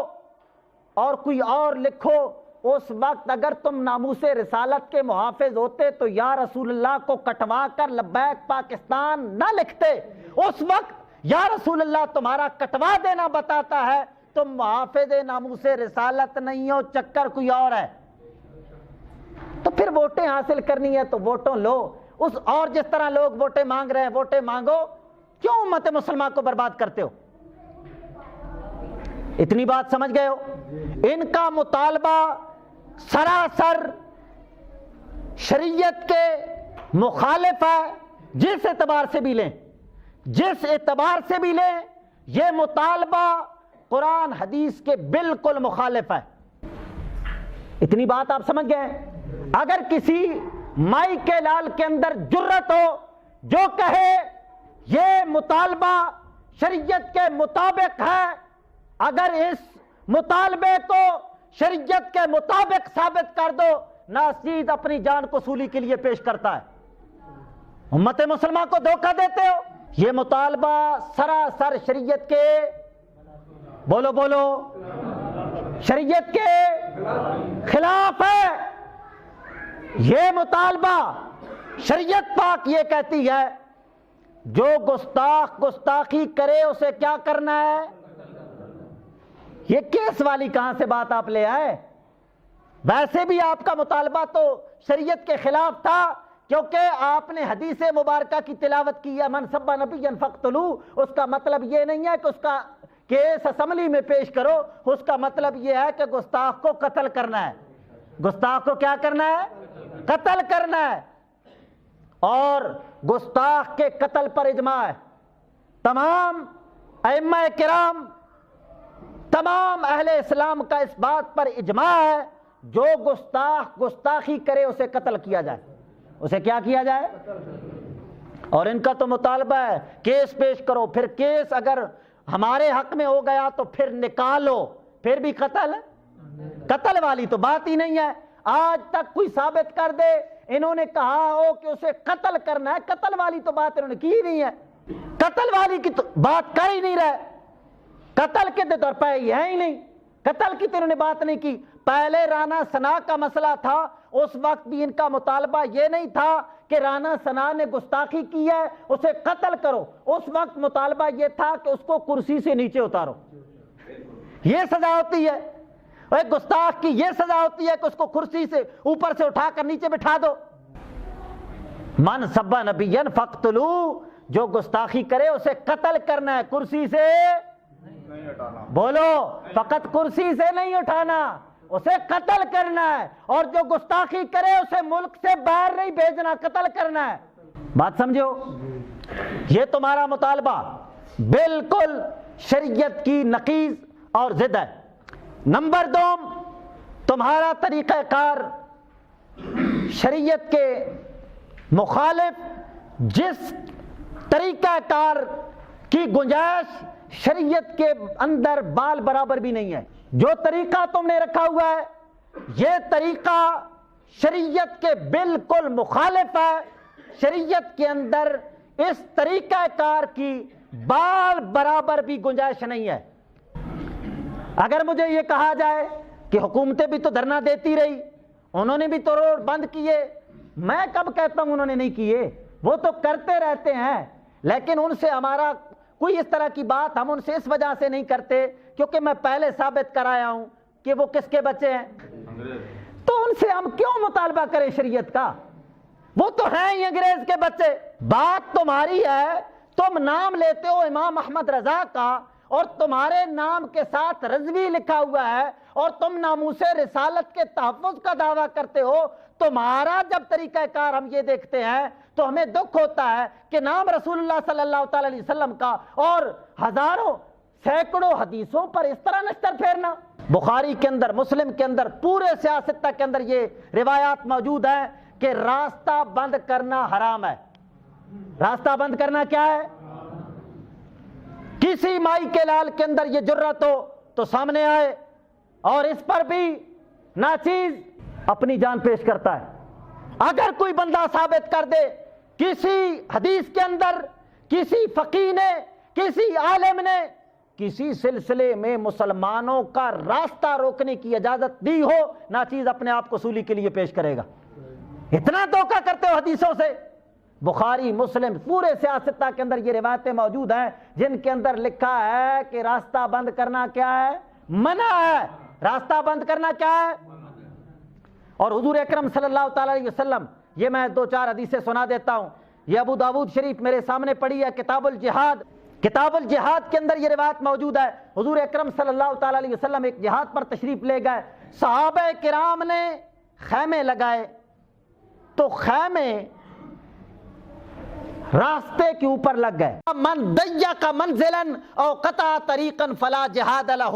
اور کوئی اور لکھو، اس وقت اگر تم ناموس رسالت کے محافظ ہوتے تو یا رسول اللہ کو کٹوا کر لبیک پاکستان نہ لکھتے۔ اس وقت یا رسول اللہ تمہارا کٹوا دینا بتاتا ہے تم محافظ ناموس رسالت نہیں ہو، چکر کوئی اور ہے۔ تو پھر ووٹیں حاصل کرنی ہے تو ووٹوں لو، اور جس طرح لوگ ووٹیں مانگ رہے ہیں ووٹیں مانگو، کیوں امت مسلمہ کو برباد کرتے ہو؟ اتنی بات سمجھ گئے ہو؟ ان کا مطالبہ سراسر شریعت کے مخالف ہے، جس اعتبار سے بھی لیں یہ مطالبہ قرآن حدیث کے بالکل مخالف ہے۔ اتنی بات آپ سمجھ گئے؟ اگر کسی مائی کے لال کے اندر جرت ہو جو کہے یہ مطالبہ شریعت کے مطابق ہے، اگر اس مطالبے کو شریعت کے مطابق ثابت کر دو، ناصید اپنی جان کو سولی کے لیے پیش کرتا ہے۔ امت مسلمہ کو دھوکہ دیتے ہو۔ یہ مطالبہ سراسر شریعت کے بولو شریعت کے خلاف ہے۔ یہ مطالبہ شریعت پاک یہ کہتی ہے جو گستاخی کرے اسے کیا کرنا ہے؟ یہ کیس والی کہاں سے بات آپ لے آئے؟ ویسے بھی آپ کا مطالبہ تو شریعت کے خلاف تھا، کیونکہ آپ نے حدیث مبارکہ کی تلاوت کی ہے، من سب نبی فاقتلوہ۔ اس کا مطلب یہ نہیں ہے کہ اس کا کیس اسمبلی میں پیش کرو، اس کا مطلب یہ ہے کہ گستاخ کو قتل کرنا ہے۔ گستاخ کو کیا کرنا ہے؟ قتل کرنا ہے۔ اور گستاخ کے قتل پر اجماع ہے، تمام ائمہ کرام، تمام اہل اسلام کا اس بات پر اجماع ہے جو گستاخی کرے اسے قتل کیا جائے۔ اسے کیا کیا جائے؟ اور ان کا تو مطالبہ ہے کیس پیش کرو، پھر کیس اگر ہمارے حق میں ہو گیا تو پھر نکالو، پھر بھی قتل والی تو بات ہی نہیں ہے۔ آج تک کوئی ثابت کر دے انہوں نے کہا ہو کہ اسے قتل کرنا ہے، قتل والی تو بات انہوں نے کی ہی نہیں ہے، قتل والی کی تو بات کر ہی نہیں رہے، قتل کے تو طور پہ یہ ہے ہی نہیں، قتل کی تو انہوں نے بات نہیں کی۔ پہلے رانا ثنا کا مسئلہ تھا، اس وقت بھی ان کا مطالبہ یہ نہیں تھا کہ رانا ثنا نے گستاخی کی ہے اسے قتل کرو، اس وقت مطالبہ یہ تھا کہ اس کو کرسی سے نیچے اتارو۔ یہ سزا ہوتی ہے ایک گستاخ کی، یہ سزا ہوتی ہے کہ اس کو کرسی سے اوپر سے اٹھا کر نیچے بٹھا دو۔ من سب نبی فاقتلوہ، جو گستاخی کرے اسے قتل کرنا ہے، کرسی سے بولو، فقط کرسی سے نہیں اٹھانا، اسے قتل کرنا ہے، اور جو گستاخی کرے اسے ملک سے باہر نہیں بھیجنا، قتل کرنا ہے۔ بات سمجھو؟ یہ تمہارا مطالبہ بالکل شریعت کی نقیض اور ضد ہے۔ نمبر 2، تمہارا طریقہ کار شریعت کے مخالف، جس طریقہ کار کی گنجائش شریعت کے اندر بال برابر بھی نہیں ہے۔ جو طریقہ تم نے رکھا ہوا ہے یہ طریقہ شریعت کے بالکل مخالف ہے۔ شریعت کے اندر اس طریقہ کار کی بال برابر بھی گنجائش نہیں ہے۔ اگر مجھے یہ کہا جائے کہ حکومتیں بھی تو دھرنا دیتی رہی، انہوں نے بھی تو روڈ بند کیے، میں کب کہتا ہوں انہوں نے نہیں کیے، وہ تو کرتے رہتے ہیں، لیکن ان سے ہمارا کوئی اس طرح کی بات ہم ان سے اس وجہ سے نہیں کرتے کیونکہ میں پہلے ثابت کرایا ہوں کہ وہ کس کے بچے ہیں، تو ان سے ہم کیوں مطالبہ کریں شریعت کا؟ وہ تو ہیں ہی انگریز کے بچے۔ بات تمہاری ہے، تم نام لیتے ہو امام احمد رضا کا اور تمہارے نام کے ساتھ رضوی لکھا ہوا ہے اور تم ناموس رسالت کے تحفظ کا دعویٰ کرتے ہو۔ تمہارا جب طریقہ کار ہم یہ دیکھتے ہیں تو ہمیں دکھ ہوتا ہے کہ نام رسول اللہ صلی اللہ تعالی علیہ وسلم کا اور ہزاروں سینکڑوں حدیثوں پر اس طرح نشتر پھیرنا۔ بخاری کے اندر، مسلم کے اندر، پورے سیاستہ کے اندر یہ روایات موجود ہیں کہ راستہ بند کرنا حرام ہے۔ راستہ بند کرنا کیا ہے؟ کسی مائی کے لال کے اندر یہ جرات ہو تو سامنے آئے اور اس پر بھی ناچیز اپنی جان پیش کرتا ہے۔ اگر کوئی بندہ ثابت کر دے کسی حدیث کے اندر کسی فقیہ نے، کسی عالم نے کسی سلسلے میں مسلمانوں کا راستہ روکنے کی اجازت دی ہو، ناچیز اپنے آپ کو صولی کے لیے پیش کرے گا۔ اتنا دھوکہ کرتے ہو حدیثوں سے۔ بخاری، مسلم، پورے سیاستہ کے اندر یہ روایتیں موجود ہیں جن کے اندر لکھا ہے کہ راستہ بند کرنا کیا ہے؟ منع ہے۔ راستہ بند کرنا کیا ہے؟ اور حضور اکرم صلی اللہ تعالی علیہ وسلم، یہ میں 2-4 حدیثیں سنا دیتا ہوں، یہ ابو داؤد شریف میرے سامنے پڑھی ہے، کتاب الجہاد، کتاب الجہاد کے اندر یہ روایت موجود ہے۔ حضور اکرم صلی اللہ تعالی علیہ وسلم ایک جہاد پر تشریف لے گئے، صحابہ کرام نے خیمے لگائے تو خیمے راستے کے اوپر لگ گئے۔ من ضیق منزلا او قطع طریقا فلا جہاد لہ،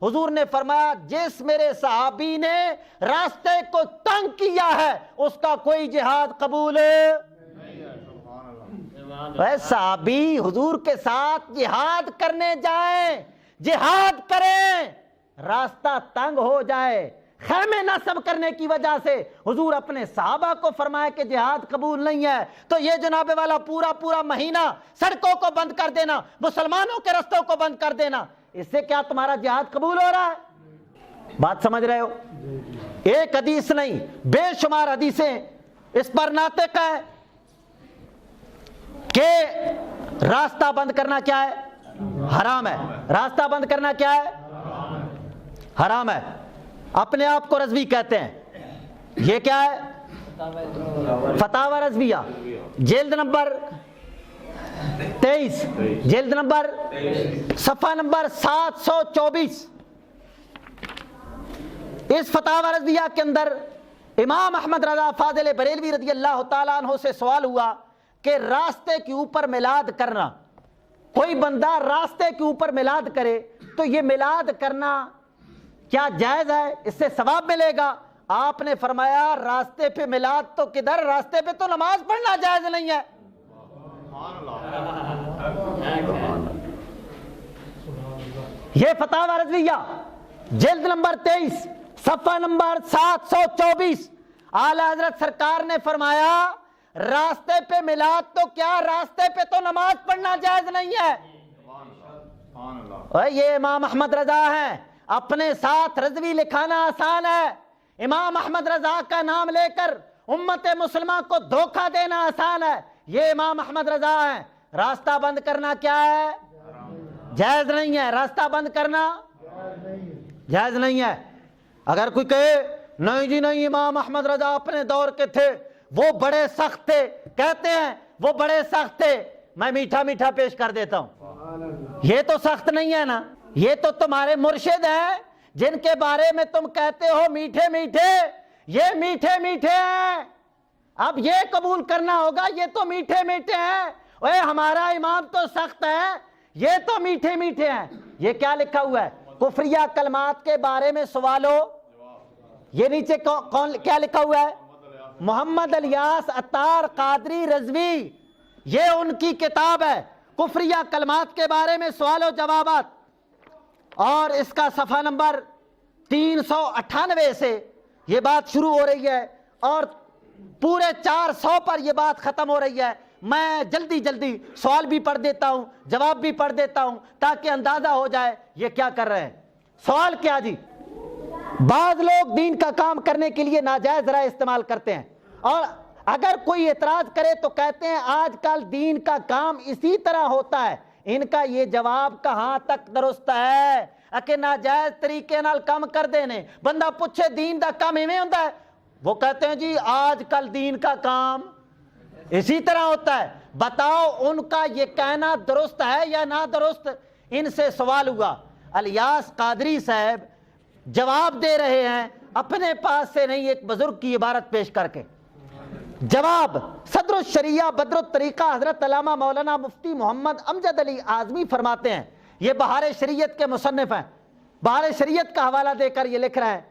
حضور نے فرمایا جس میرے صحابی نے راستے کو تنگ کیا ہے اس کا کوئی جہاد قبول اے صحابی حضور کے ساتھ جہاد کرنے جائیں، جہاد کریں، راستہ تنگ ہو جائے، خیمے نصب کرنے کی وجہ سے حضور اپنے صحابہ کو فرمائے کہ جہاد قبول نہیں ہے، تو یہ جناب والا پورا مہینہ سڑکوں کو بند کر دینا، مسلمانوں کے رستوں کو بند کر دینا، اس سے کیا تمہارا جہاد قبول ہو رہا ہے؟ بات سمجھ رہے ہو؟ ایک حدیث نہیں، بے شمار حدیثیں اس پر ناطق ہے کہ راستہ بند کرنا کیا ہے؟ حرام ہے۔ راستہ بند کرنا کیا ہے؟ حرام ہے۔ اپنے آپ کو رضوی کہتے ہیں، یہ کیا ہے؟ فتاوی رضویہ، جلد نمبر 23، جلد نمبر صفحہ نمبر 724۔ اس فتاوی رضویہ کے اندر امام احمد رضا فاضل بریلوی رضی اللہ تعالیٰ عنہ سے سوال ہوا کہ راستے کے اوپر میلاد کرنا، کوئی بندہ راستے کے اوپر میلاد کرے تو یہ میلاد کرنا کیا جائز ہے؟ اس سے ثواب ملے گا؟ آپ نے فرمایا راستے پہ میلاد تو کدھر، راستے پہ تو نماز پڑھنا جائز نہیں ہے۔ یہ فتاوی رضویہ جلد نمبر 23 صفحہ نمبر 724، اعلیٰ حضرت سرکار نے فرمایا راستے پہ میلاد تو کیا، راستے پہ تو نماز پڑھنا جائز نہیں ہے۔ یہ امام احمد رضا ہیں، اپنے ساتھ رضوی لکھانا آسان ہے، امام احمد رضا کا نام لے کر امت مسلمہ کو دھوکہ دینا آسان ہے۔ یہ امام احمد رضا ہیں۔ راستہ بند کرنا کیا ہے؟ جائز نہیں ہے۔ راستہ بند کرنا جائز نہیں ہے۔ اگر کوئی کہے نہیں جی نہیں، امام احمد رضا اپنے دور کے تھے، وہ بڑے سخت تھے، کہتے ہیں وہ بڑے سخت تھے، میں میٹھا میٹھا پیش کر دیتا ہوں، یہ تو سخت نہیں ہے نا، یہ تو تمہارے مرشد ہیں جن کے بارے میں تم کہتے ہو میٹھے میٹھے، یہ میٹھے میٹھے ہیں، اب یہ قبول کرنا ہوگا یہ تو میٹھے میٹھے ہیں، اوے ہمارا امام تو سخت ہے، یہ تو میٹھے میٹھے ہیں۔ یہ کیا لکھا ہوا ہے؟ کفریہ کلمات کے بارے میں سوال ہو، یہ نیچے کون کیا لکھا ہوا ہے؟ محمد الیاس عطار قادری رضوی، یہ ان کی کتاب ہے کفریہ کلمات کے بارے میں سوال و جوابات، اور اس کا صفحہ نمبر 398 سے یہ بات شروع ہو رہی ہے اور پورے 400 پر یہ بات ختم ہو رہی ہے۔ میں جلدی جلدی سوال بھی پڑھ دیتا ہوں، جواب بھی پڑھ دیتا ہوں تاکہ اندازہ ہو جائے یہ کیا کر رہے ہیں۔ سوال کیا جی؟ بعض لوگ دین کا کام کرنے کے لیے ناجائز رائے استعمال کرتے ہیں، اور اگر کوئی اعتراض کرے تو کہتے ہیں آج کل دین کا کام اسی طرح ہوتا ہے۔ ان کا یہ جواب کہاں تک درست ہے کہ ناجائز طریقے نال کام کر دینے؟ بندہ پوچھے دین دا کام ایویں ہوندا ہے، وہ کہتے ہیں جی آج کل دین کا کام اسی طرح ہوتا ہے۔ بتاؤ ان کا یہ کہنا درست ہے یا نہ درست؟ ان سے سوال ہوا، الیاس قادری صاحب جواب دے رہے ہیں اپنے پاس سے نہیں، ایک بزرگ کی عبارت پیش کر کے۔ جواب: صدر الشریعہ بدر الطریقہ حضرت علامہ مولانا مفتی محمد امجد علی اعظمی فرماتے ہیں، یہ بہار شریعت کے مصنف ہیں، بہار شریعت کا حوالہ دے کر یہ لکھ رہے ہیں،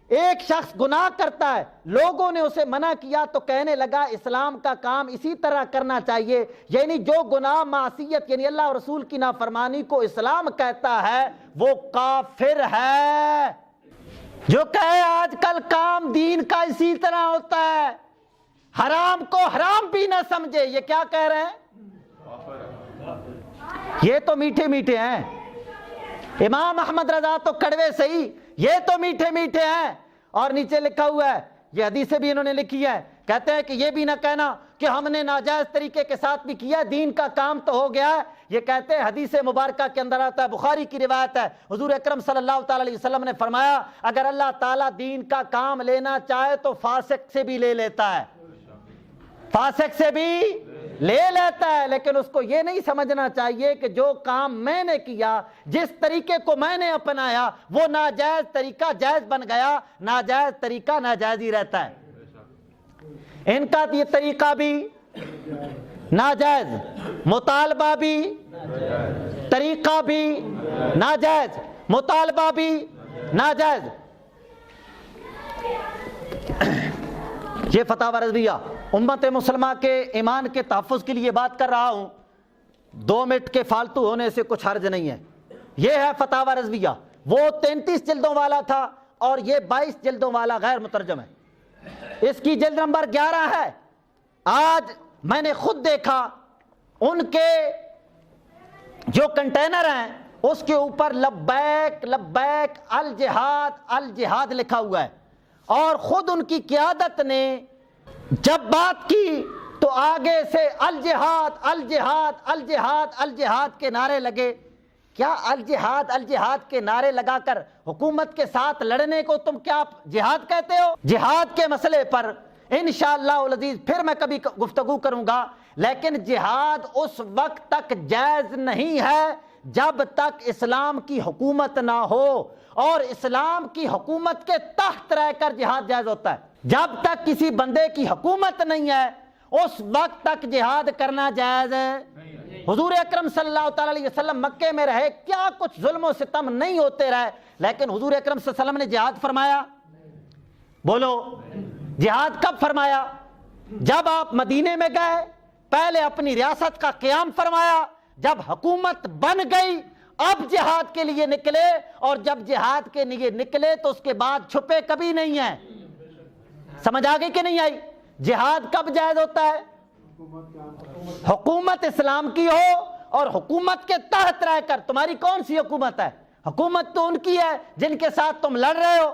ایک شخص گناہ کرتا ہے، لوگوں نے اسے منع کیا تو کہنے لگا اسلام کا کام اسی طرح کرنا چاہیے، یعنی جو گناہ معصیت یعنی اللہ اور رسول کی نافرمانی کو اسلام کہتا ہے وہ کافر ہے۔ جو کہے آج کل کام دین کا اسی طرح ہوتا ہے، حرام کو حرام بھی نہ سمجھے، یہ کیا کہہ رہے ہیں؟ یہ تو میٹھے میٹھے ہیں۔ امام احمد رضا تو کڑوے صحیح، یہ تو میٹھے میٹھے ہیں۔ اور نیچے لکھا ہوا ہے، یہ حدیثیں بھی انہوں نے لکھی ہے، کہتے ہیں کہ یہ بھی نہ کہنا کہ ہم نے ناجائز طریقے کے ساتھ بھی کیا، دین کا کام تو ہو گیا ہے۔ یہ کہتے ہیں حدیث مبارکہ کے اندر آتا ہے، بخاری کی روایت ہے، حضور اکرم صلی اللہ تعالی علیہ وسلم نے فرمایا اگر اللہ تعالیٰ دین کا کام لینا چاہے تو فاسق سے بھی لے لیتا ہے، فاسق سے بھی لے لیتا ہے، لیکن اس کو یہ نہیں سمجھنا چاہیے کہ جو کام میں نے کیا، جس طریقے کو میں نے اپنایا وہ ناجائز طریقہ جائز بن گیا، ناجائز طریقہ ناجائز ہی رہتا ہے۔ ان کا یہ طریقہ بھی ناجائز، مطالبہ بھی طریقہ بھی ناجائز، مطالبہ بھی ناجائز۔ یہ فتاوی رضویہ امت مسلمہ کے ایمان کے تحفظ کے لیے بات کر رہا ہوں، 2 منٹ کے فالتو ہونے سے کچھ حرج نہیں ہے۔ یہ ہے فتاوی رضویہ، وہ 33 جلدوں والا تھا اور یہ 22 جلدوں والا غیر مترجم ہے، اس کی جلد نمبر 11 ہے۔ آج میں نے خود دیکھا ان کے جو کنٹینر ہیں اس کے اوپر لبیک لبیک الجہاد الجہاد لکھا ہوا ہے، اور خود ان کی قیادت نے جب بات کی تو آگے سے الجہاد الجہاد الجہاد الجہاد کے نعرے لگے۔ کیا الجہاد الجہاد کے نعرے لگا کر حکومت کے ساتھ لڑنے کو تم کیا جہاد کہتے ہو؟ جہاد کے مسئلے پر انشاءاللہ العزیز پھر میں کبھی گفتگو کروں گا، لیکن جہاد اس وقت تک جائز نہیں ہے جب تک اسلام کی حکومت نہ ہو، اور اسلام کی حکومت کے تحت رہ کر جہاد جائز ہوتا ہے۔ جب تک کسی بندے کی حکومت نہیں ہے اس وقت تک جہاد کرنا جائز ہے۔ حضور اکرم صلی اللہ تعالی علیہ وسلم مکے میں رہے، کیا کچھ ظلم و ستم نہیں ہوتے رہے، لیکن حضور اکرم صلی اللہ علیہ وسلم نے جہاد فرمایا؟ بولو، جہاد کب فرمایا؟ جب آپ مدینے میں گئے، پہلے اپنی ریاست کا قیام فرمایا، جب حکومت بن گئی اب جہاد کے لیے نکلے، اور جب جہاد کے لیے نکلے تو اس کے بعد چھپے کبھی نہیں ہیں۔ سمجھ آگئی کہ نہیں آئی؟ جہاد کب جائز ہوتا ہے؟ حکومت اسلام کی ہو اور حکومت کے تحت رہ کر۔ تمہاری کون سی حکومت ہے؟ حکومت تو ان کی ہے جن کے ساتھ تم لڑ رہے ہو،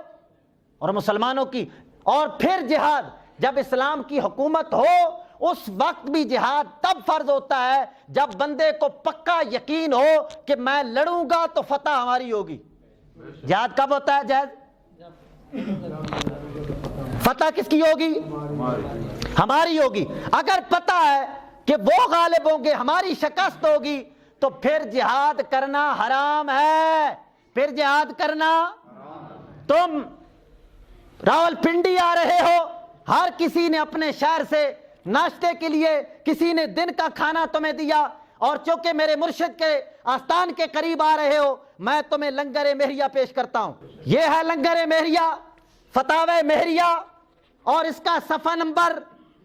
اور مسلمانوں کی۔ اور پھر جہاد جب اسلام کی حکومت ہو اس وقت بھی جہاد تب فرض ہوتا ہے جب بندے کو پکا یقین ہو کہ میں لڑوں گا تو فتح ہماری ہوگی۔ جہاد کب ہوتا ہے جائز؟ فتح کس کی ہوگی؟ ہماری ہوگی۔ اگر پتہ ہے کہ وہ غالب ہوں گے، ہماری شکست ہوگی، تو پھر جہاد کرنا حرام ہے، پھر جہاد کرنا تم راولپنڈی آ رہے ہو، ہر کسی نے اپنے شہر سے ناشتے کے لیے، کسی نے دن کا کھانا تمہیں دیا، اور چونکہ میرے مرشد کے آستان کے قریب آ رہے ہو، میں تمہیں لنگر مہریہ پیش کرتا ہوں۔ یہ ہے لنگر مہریہ، فتاوی مہریہ، اور اس کا صفحہ نمبر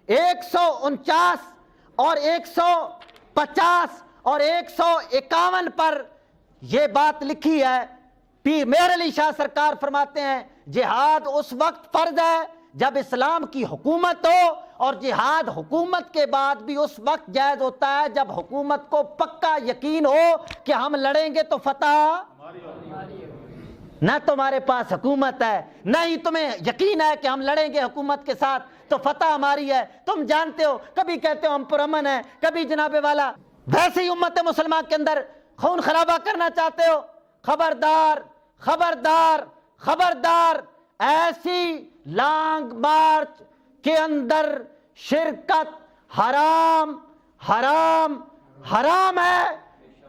149 اور 150 اور 151 پر یہ بات لکھی ہے۔ پیر مہر علی شاہ سرکار فرماتے ہیں جہاد اس وقت فرض ہے جب اسلام کی حکومت ہو، اور جہاد حکومت کے بعد بھی اس وقت جائز ہوتا ہے جب حکومت کو پکا یقین ہو کہ ہم لڑیں گے تو فتح نہ تمہارے پاس حکومت ہے، نہ ہی تمہیں یقین ہے کہ ہم لڑیں گے حکومت کے ساتھ تو فتح ہماری ہے۔ تم جانتے ہو، کبھی کہتے ہو ہم پرامن ہیں، کبھی جناب والا ویسے ہی امت مسلمہ کے اندر خون خرابہ کرنا چاہتے ہو۔ خبردار خبردار خبردار، ایسی لانگ مارچ کے اندر شرکت حرام حرام حرام ہے۔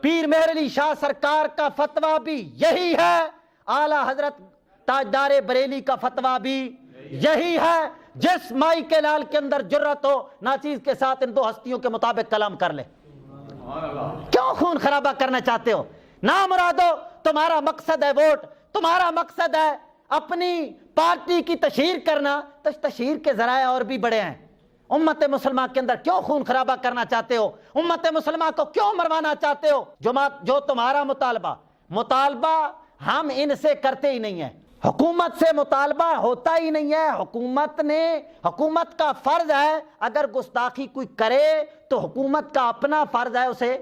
پیر مہر علی شاہ سرکار کا فتویٰ بھی یہی ہے، اعلیٰ حضرت تاجدار بریلی کا فتویٰ بھی یہی ہے۔ جس مائی کے لال کے اندر جرت ہو ناچیز کے ساتھ ان دو ہستیوں کے مطابق کلام کر لے۔ کیوں خون خرابہ کرنا چاہتے ہو؟ نامرادو، تمہارا مقصد ہے ووٹ، تمہارا مقصد ہے اپنی پارٹی کی تشہیر کرنا، تو تشہیر کے ذرائع اور بھی بڑے ہیں۔ امت مسلمہ کے اندر کیوں خون خرابہ کرنا چاہتے ہو؟ امت مسلمہ کو کیوں مروانا چاہتے ہو؟ جو تمہارا مطالبہ ہم ان سے کرتے ہی نہیں ہیں، حکومت سے مطالبہ ہوتا ہی نہیں ہے۔ حکومت کا فرض ہے اگر گستاخی کوئی کرے تو حکومت کا اپنا فرض ہے اسے،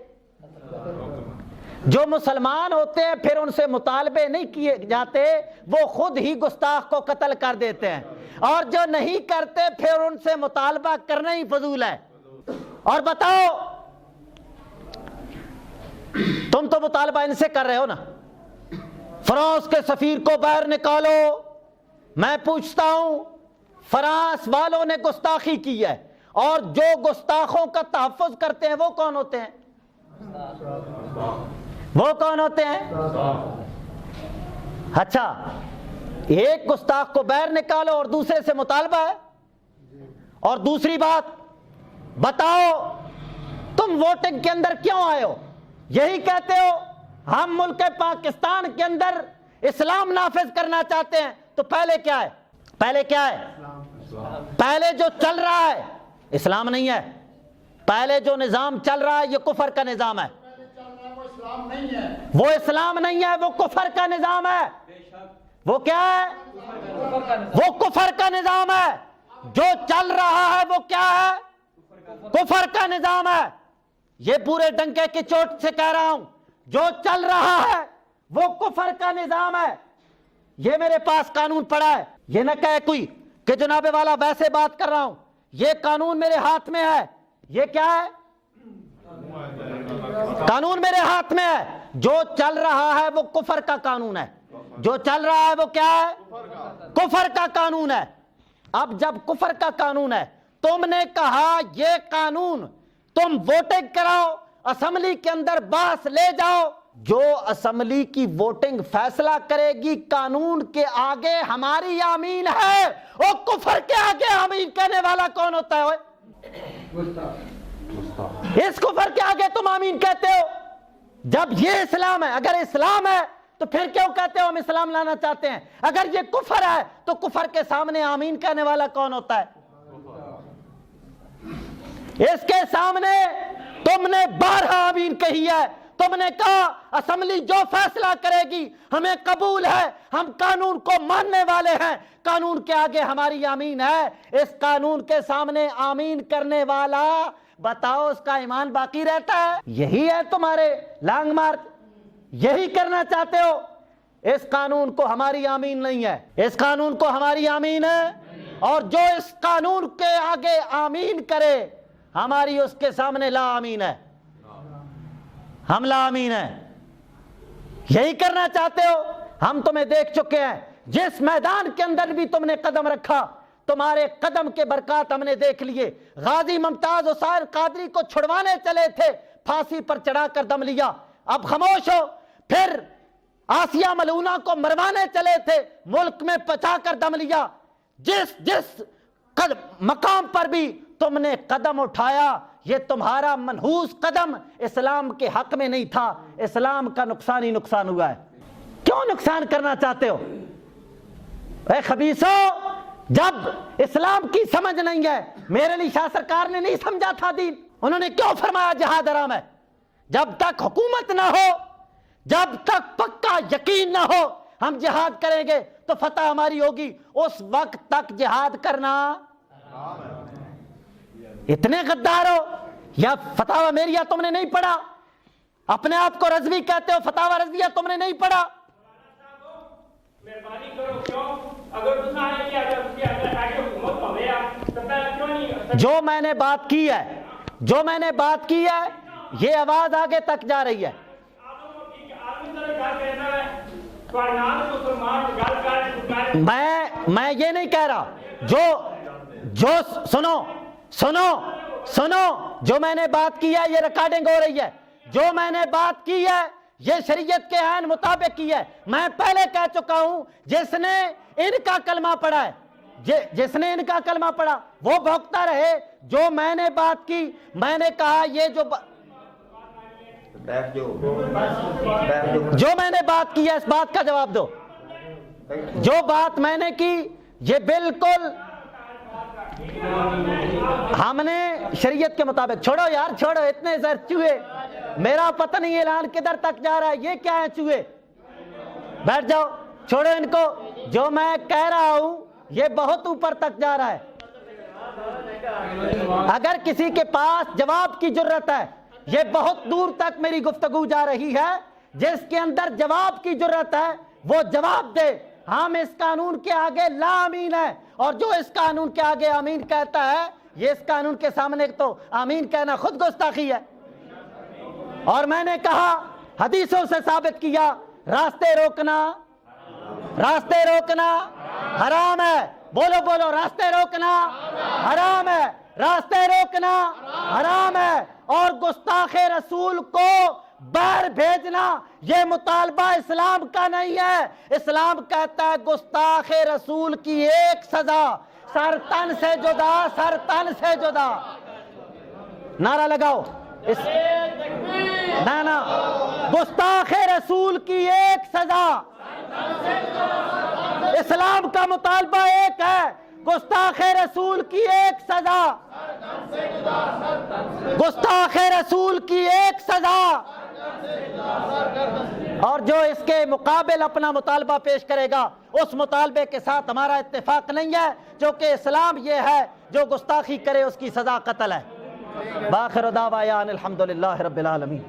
جو مسلمان ہوتے ہیں پھر ان سے مطالبے نہیں کیے جاتے، وہ خود ہی گستاخ کو قتل کر دیتے ہیں، اور جو نہیں کرتے پھر ان سے مطالبہ کرنا ہی فضول ہے۔ اور بتاؤ، تم تو مطالبہ ان سے کر رہے ہو نا، فرانس کے سفیر کو باہر نکالو۔ میں پوچھتا ہوں، فرانس والوں نے گستاخی کی ہے، اور جو گستاخوں کا تحفظ کرتے ہیں وہ کون ہوتے ہیں؟ وہ کون ہوتے ہیں؟ اچھا، ایک گستاخ کو باہر نکالو اور دوسرے سے مطالبہ ہے۔ اور دوسری بات بتاؤ، تم ووٹنگ کے اندر کیوں آئے ہو؟ یہی کہتے ہو ہم ملک پاکستان کے اندر اسلام نافذ کرنا چاہتے ہیں، تو پہلے کیا ہے؟ پہلے جو چل رہا ہے اسلام نہیں ہے، پہلے جو نظام چل رہا ہے یہ کفر کا نظام ہے، وہ اسلام نہیں ہے، وہ کفر کا نظام ہے۔ وہ کیا ہے؟ وہ کفر کا نظام ہے۔ جو چل رہا ہے وہ کیا ہے؟ کفر کا نظام ہے۔ یہ پورے ڈنکے کی چوٹ سے کہہ رہا ہوں، جو چل رہا ہے وہ کفر کا نظام ہے۔ یہ میرے پاس قانون پڑا ہے، یہ نہ کہے کوئی کہ جناب والا ویسے بات کر رہا ہوں، یہ قانون میرے ہاتھ میں ہے۔ یہ کیا ہے؟ قانون میرے ہاتھ میں ہے۔ جو چل رہا ہے وہ کفر کا قانون ہے، جو چل رہا ہے وہ کیا ہے؟ کفر کا قانون ہے۔ اب جب کفر کا قانون ہے، تم نے کہا یہ قانون تم ووٹنگ کراؤ، اسمبلی کے اندر باس لے جاؤ، جو اسمبلی کی ووٹنگ فیصلہ کرے گی قانون کے آگے ہماری آمین ہے، اور کفر کے آگے آمین کہنے والا کون ہوتا ہے؟ اس کفر کے آگے تم آمین کہتے ہو؟ جب یہ اسلام ہے، اگر اسلام ہے تو پھر کیوں کہتے ہو ہم اسلام لانا چاہتے ہیں؟ اگر یہ کفر ہے تو کفر کے سامنے آمین کہنے والا کون ہوتا ہے؟ اس کے سامنے تم نے 12 آمین کہی ہے، تم نے کہا اسمبلی جو فیصلہ کرے گی ہمیں قبول ہے، ہم قانون کو ماننے والے ہیں، قانون کے آگے ہماری آمین ہے۔ اس قانون کے سامنے آمین کرنے والا، بتاؤ اس کا ایمان باقی رہتا ہے؟ یہی ہے تمہارے لانگ مارچ، یہی کرنا چاہتے ہو۔ اس قانون کو ہماری آمین نہیں ہے، اس قانون کو ہماری آمین ہے، اور جو اس قانون کے آگے آمین کرے ہماری اس کے سامنے لا آمین ہے، ہم لا آمین ہے۔ یہی کرنا چاہتے ہو؟ ہم تمہیں دیکھ چکے ہیں، جس میدان کے اندر بھی تم نے قدم رکھا تمہارے قدم کے برکات ہم نے دیکھ لیے۔ غازی ممتاز حسین قادری کو چھڑوانے چلے تھے، پھانسی پر چڑھا کر دم لیا، اب خاموش ہو۔ پھر آسیہ ملعونہ کو مروانے چلے تھے، ملک میں پچا کر دم لیا، جس مقام پر بھی تم نے قدم اٹھایا، یہ تمہارا منحوس قدم اسلام کے حق میں نہیں تھا، اسلام کا نقصان ہی نقصان ہوا ہے۔ کیوں نقصان کرنا چاہتے ہو؟ اے خبیثو، جب اسلام کی سمجھ نہیں ہے، میرے لیے شاہ سرکار نے نہیں سمجھا تھا دین، انہوں نے کیوں فرمایا جہاد حرام ہے؟ جب تک حکومت نہ ہو، جب تک پکا یقین نہ ہو ہم جہاد کریں گے تو فتح ہماری ہوگی، اس وقت تک جہاد کرنا اتنے غدار ہو؟ یا فتاوی میریہ تم نے نہیں پڑھا؟ اپنے آپ کو رضوی کہتے ہو، فتاوی رضویہ تم نے نہیں پڑھا؟ مہربانی کرو، کیوں اگر تساں ہے کہ اگر آگے حکومت ہوئے تو پہلے کیوں نہیں؟ جو میں نے بات کی ہے یہ آواز آگے تک جا رہی ہے۔ میں یہ نہیں کہہ رہا، جو سنو جو میں نے بات کی ہے یہ ریکارڈنگ ہو رہی ہے، جو میں نے بات کی ہے یہ شریعت کے عین مطابق کی ہے۔ میں پہلے کہہ چکا ہوں، جس نے ان کا کلمہ پڑھا ہے، جس نے ان کا کلمہ پڑھا وہ بھوکتا رہے۔ جو میں نے بات کی، میں نے کہا یہ جو میں نے بات کی ہے اس بات کا جواب دو۔ جو بات میں نے کی یہ بالکل ہم نے شریعت کے مطابق۔ چھوڑو یار، چھوڑو اتنے زر چوہے، میرا پتہ نہیں اعلان کدھر تک جا رہا ہے، یہ کیا ہے چوہے؟ بیٹھ جاؤ، چھوڑو ان کو۔ جو میں کہہ رہا ہوں یہ بہت اوپر تک جا رہا ہے۔ اگر کسی کے پاس جواب کی جرت ہے، یہ بہت دور تک میری گفتگو جا رہی ہے، جس کے اندر جواب کی جرت ہے وہ جواب دے۔ ہم اس قانون کے آگے لا امین ہے، اور جو اس قانون کے آگے امین کہتا ہے، یہ اس قانون کے سامنے تو امین کہنا خود گستاخی ہے۔ اور میں نے کہا، حدیثوں سے ثابت کیا، راستے روکنا حرام ہے۔ بولو، راستے روکنا حرام ہے، راستے روکنا حرام ہے۔ اور گستاخ رسول کو باہر بھیجنا یہ مطالبہ اسلام کا نہیں ہے۔ اسلام کہتا ہے گستاخ رسول کی ایک سزا، سر تن سے جدا۔ نعرہ لگاؤ، نا گستاخ رسول کی ایک سزا۔ اسلام کا مطالبہ ایک ہے، گستاخ رسول کی ایک سزا، گستاخ رسول کی ایک سزا۔ اور جو اس کے مقابل اپنا مطالبہ پیش کرے گا اس مطالبے کے ساتھ ہمارا اتفاق نہیں ہے، کیونکہ اسلام یہ ہے جو گستاخی کرے اس کی سزا قتل ہے۔ بآخر دعوانا الحمدللہ رب العالمین۔